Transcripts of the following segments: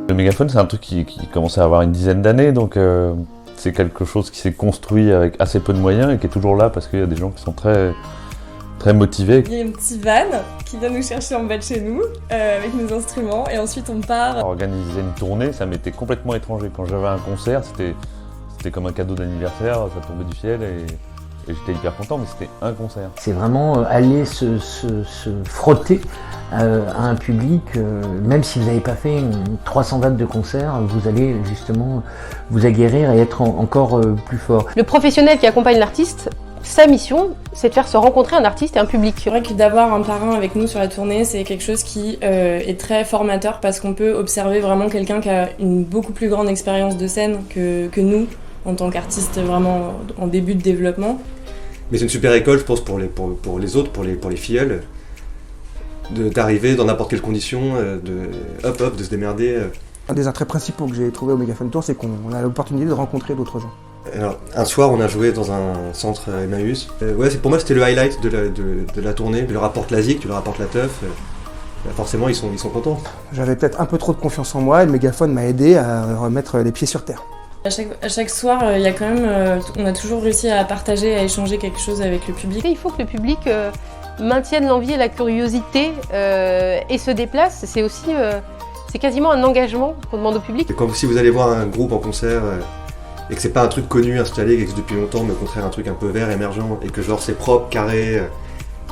Le mégaphone, c'est un truc qui commence à avoir une dizaine d'années, donc c'est quelque chose qui s'est construit avec assez peu de moyens et qui est toujours là parce qu'il y a des gens qui sont très, très motivés. Il y a un petit van qui vient nous chercher en bas de chez nous avec nos instruments et ensuite on part. Organiser une tournée, ça m'était complètement étranger. Quand j'avais un concert, c'était comme un cadeau d'anniversaire, ça tombait du ciel et j'étais hyper content, mais c'était un concert. C'est vraiment aller se frotter à un public, même si vous n'avez pas fait 300 dates de concert, vous allez justement vous aguerrir et être encore plus fort. Le professionnel qui accompagne l'artiste, sa mission, c'est de faire se rencontrer un artiste et un public. C'est vrai que d'avoir un parrain avec nous sur la tournée, c'est quelque chose qui est très formateur parce qu'on peut observer vraiment quelqu'un qui a une beaucoup plus grande expérience de scène que nous, en tant qu'artistes vraiment en début de développement. Mais c'est une super école, je pense, pour les autres, pour les filleuls, d'arriver dans n'importe quelle condition, de se démerder. Un des attraits principaux que j'ai trouvé au Mégaphone Tour, c'est qu'on a l'opportunité de rencontrer d'autres gens. Alors, un soir, on a joué dans un centre Emmaüs. Pour moi, c'était le highlight de la tournée. Tu leur apportes la zik, tu leur apportes la teuf. Forcément, ils sont contents. J'avais peut-être un peu trop de confiance en moi et le Mégaphone m'a aidé à remettre les pieds sur terre. À chaque soir, il y a quand même, on a toujours réussi à partager, à échanger quelque chose avec le public. Il faut que le public maintienne l'envie et la curiosité et se déplace. C'est aussi, c'est quasiment un engagement qu'on demande au public. Et si vous allez voir un groupe en concert et que c'est pas un truc connu, installé, qui existe depuis longtemps, mais au contraire un truc un peu vert, émergent, et que genre c'est propre, carré,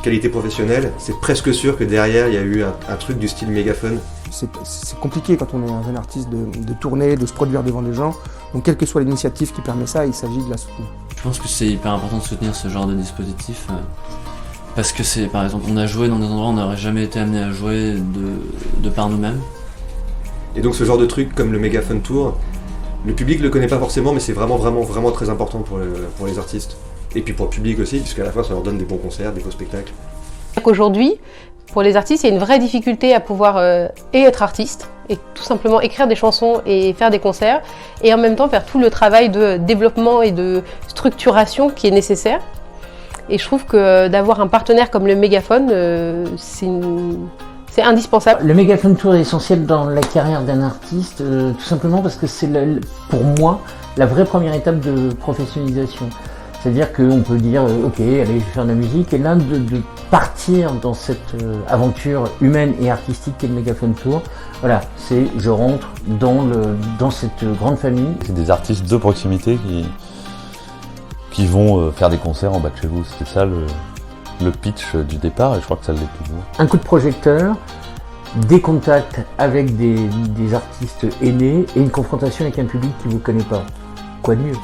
qualité professionnelle, c'est presque sûr que derrière il y a eu un truc du style mégaphone. C'est compliqué quand on est un jeune artiste de tourner, de se produire devant des gens. Donc quelle que soit l'initiative qui permet ça, il s'agit de la soutenir. Je pense que c'est hyper important de soutenir ce genre de dispositif parce que c'est, par exemple, on a joué dans des endroits où on n'aurait jamais été amené à jouer de par nous-mêmes. Et donc ce genre de truc comme le Mégaphone Tour, le public le connaît pas forcément, mais c'est vraiment très important pour les artistes. Et puis pour le public aussi, puisqu'à la fois ça leur donne des bons concerts, des beaux spectacles. Aujourd'hui, pour les artistes, il y a une vraie difficulté à pouvoir et être artiste, et tout simplement écrire des chansons et faire des concerts, et en même temps faire tout le travail de développement et de structuration qui est nécessaire. Et je trouve que d'avoir un partenaire comme le Mégaphone, c'est indispensable. Le Mégaphone Tour est essentiel dans la carrière d'un artiste, tout simplement parce que c'est pour moi la vraie première étape de professionnalisation. C'est-à-dire qu'on peut dire, ok, allez, je vais faire de la musique, et là, de partir dans cette aventure humaine et artistique qu'est le Mégaphone Tour, voilà, je rentre dans cette grande famille. C'est des artistes de proximité qui vont faire des concerts en bas de chez vous. C'était ça le pitch du départ, et je crois que ça l'est toujours. Un coup de projecteur, des contacts avec des artistes aînés, et une confrontation avec un public qui ne vous connaît pas. Quoi de mieux ?